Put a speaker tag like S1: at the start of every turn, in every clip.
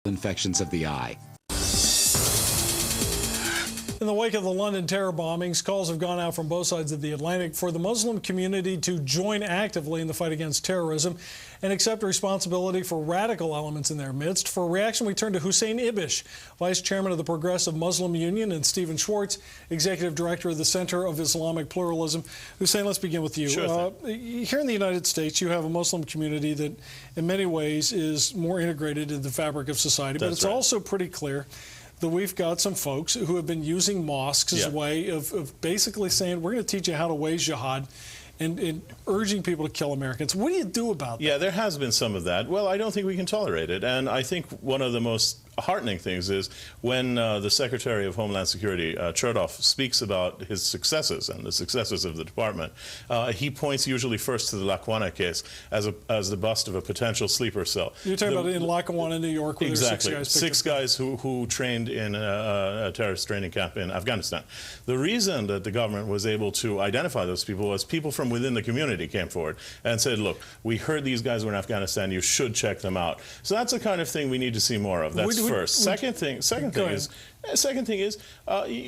S1: infections of the eye.
S2: In the wake of the London terror bombings, calls have gone out from both sides of the Atlantic for the Muslim community to join actively in the fight against terrorism and accept responsibility for radical elements in their midst. For a reaction, we turn to Hussein Ibish, Vice Chairman of the Progressive Muslim Union, and Stephen Schwartz, Executive Director of the Center of Islamic Pluralism. Hussein, let's begin with you.
S3: Sure
S2: here in the United States, you have a Muslim community that in many ways is more integrated in the fabric of society, but it's also pretty clear that we've got some folks who have been using mosques as a way of basically saying, we're going to teach you how to wage jihad and urging people to kill Americans. What do you do about that?
S3: Yeah, there has been some of that. Well, I don't think we can tolerate it. And I think one of the most heartening things is when the Secretary of Homeland Security, Chertoff, speaks about his successes and the successes of the department, he points usually first to the Lackawanna case as the bust of a potential sleeper cell.
S2: You're talking about in Lackawanna, New York, where
S3: exactly.
S2: There were
S3: six guys who trained in a terrorist training camp in Afghanistan. The reason that the government was able to identify those people was people from within the community came forward and said, look, we heard these guys were in Afghanistan, you should check them out. So that's the kind of thing we need to see more of. That's first. Second thing is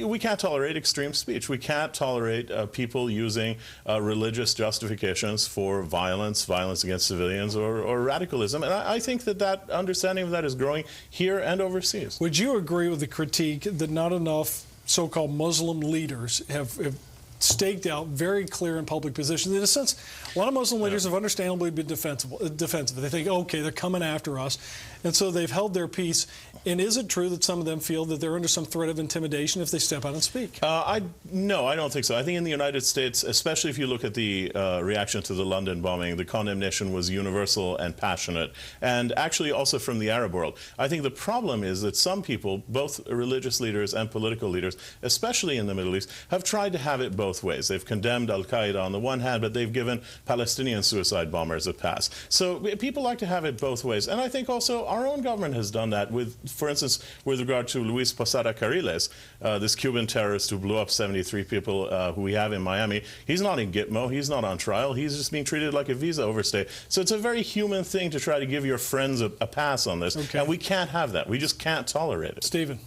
S3: we can't tolerate extreme speech. We can't tolerate people using religious justifications for violence against civilians, or radicalism. And I think that understanding of that is growing here and overseas.
S2: Would you agree with the critique that not enough so-called Muslim leaders have staked out very clear and public positions? In a sense, a lot of Muslim leaders have understandably been defensive. They think, okay, they're coming after us. And so they've held their peace. And is it true that some of them feel that they're under some threat of intimidation if they step out and speak?
S3: No, I don't think so. I think in the United States, especially if you look at the reaction to the London bombing, the condemnation was universal and passionate, and actually also from the Arab world. I think the problem is that some people, both religious leaders and political leaders, especially in the Middle East, have tried to have it both ways. They've condemned al-Qaeda on the one hand, but they've given Palestinian suicide bombers a pass. So people like to have it both ways. And I think also our own government has done that with, for instance, with regard to Luis Posada Carriles, this Cuban terrorist who blew up 73 people who we have in Miami. He's not in Gitmo. He's not on trial. He's just being treated like a visa overstay. So it's a very human thing to try to give your friends a pass on this. Okay. And we can't have that. We just can't tolerate it.
S2: Stephen,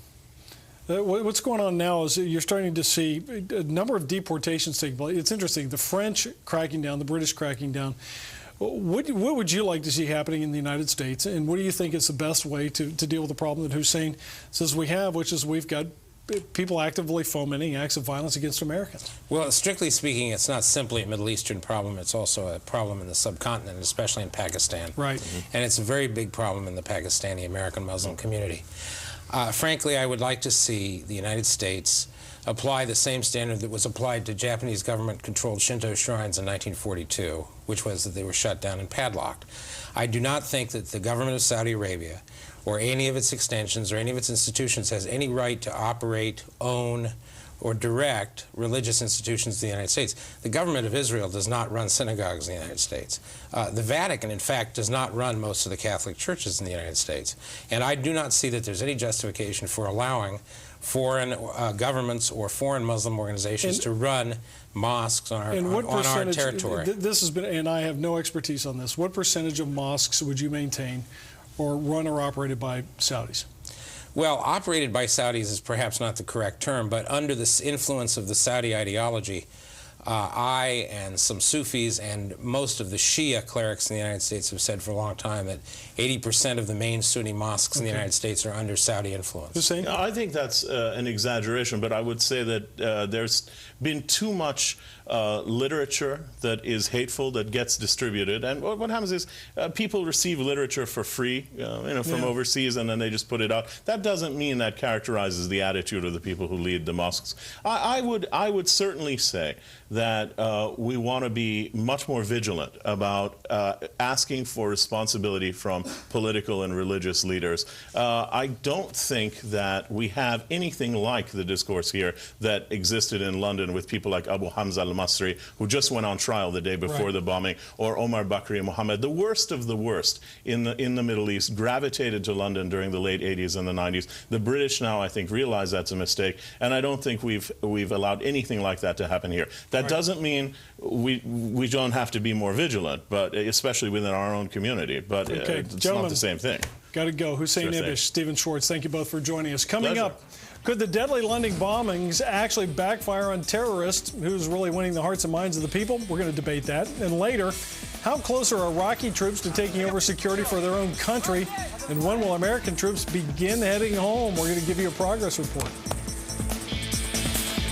S2: what's going on now is you're starting to see a number of deportations take place. It's interesting. The French cracking down, the British cracking down. What would you like to see happening in the United States, and what do you think is the best way to deal with the problem that Hussein says we have, which is we've got people actively fomenting acts of violence against Americans?
S4: Well, strictly speaking, it's not simply a Middle Eastern problem. It's also a problem in the subcontinent, especially in Pakistan.
S2: Right.
S4: And it's a very big problem in the Pakistani-American Muslim community. Frankly, I would like to see the United States apply the same standard that was applied to Japanese government-controlled Shinto shrines in 1942, which was that they were shut down and padlocked. I do not think that the government of Saudi Arabia or any of its extensions or any of its institutions has any right to operate, own, or direct religious institutions in the United States. The government of Israel does not run synagogues in the United States. The Vatican, in fact, does not run most of the Catholic churches in the United States. And I do not see that there's any justification for allowing foreign governments or foreign Muslim organizations to run mosques on our territory.
S2: This has been, and I have no expertise on this, what percentage of mosques would you maintain or run or operated by Saudis?
S4: Well, operated by Saudis is perhaps not the correct term, but under the influence of the Saudi ideology, I and some Sufis and most of the Shia clerics in the United States have said for a long time that 80% of the main Sunni mosques in the United States are under Saudi influence.
S2: Hussein?
S3: I think that's an exaggeration, but I would say that there's been too much literature that is hateful that gets distributed. And what happens is people receive literature for free, from overseas, and then they just put it out. That doesn't mean that characterizes the attitude of the people who lead the mosques. I would certainly say that we want to be much more vigilant about asking for responsibility from political and religious leaders. I don't think that we have anything like the discourse here that existed in London with people like Abu Hamza al-Masri, who just went on trial the day before the bombing, or Omar Bakri Mohammed. The worst of the worst in the Middle East gravitated to London during the late 80s and the 90s. The British now, I think, realize that's a mistake, and I don't think we've allowed anything like that to happen here. That doesn't mean we don't have to be more vigilant, but especially within our own community. But it's not the same thing.
S2: Got to go. Hussein
S3: Sure
S2: Ibish,
S3: thing.
S2: Stephen Schwartz, thank you both for joining us. Coming
S3: Pleasure.
S2: up, could the deadly London bombings actually backfire on terrorists? Who's really winning the hearts and minds of the people? We're going to debate that. And later, how close are Iraqi troops to taking over security for their own country? And when will American troops begin heading home? We're going to give you a progress report.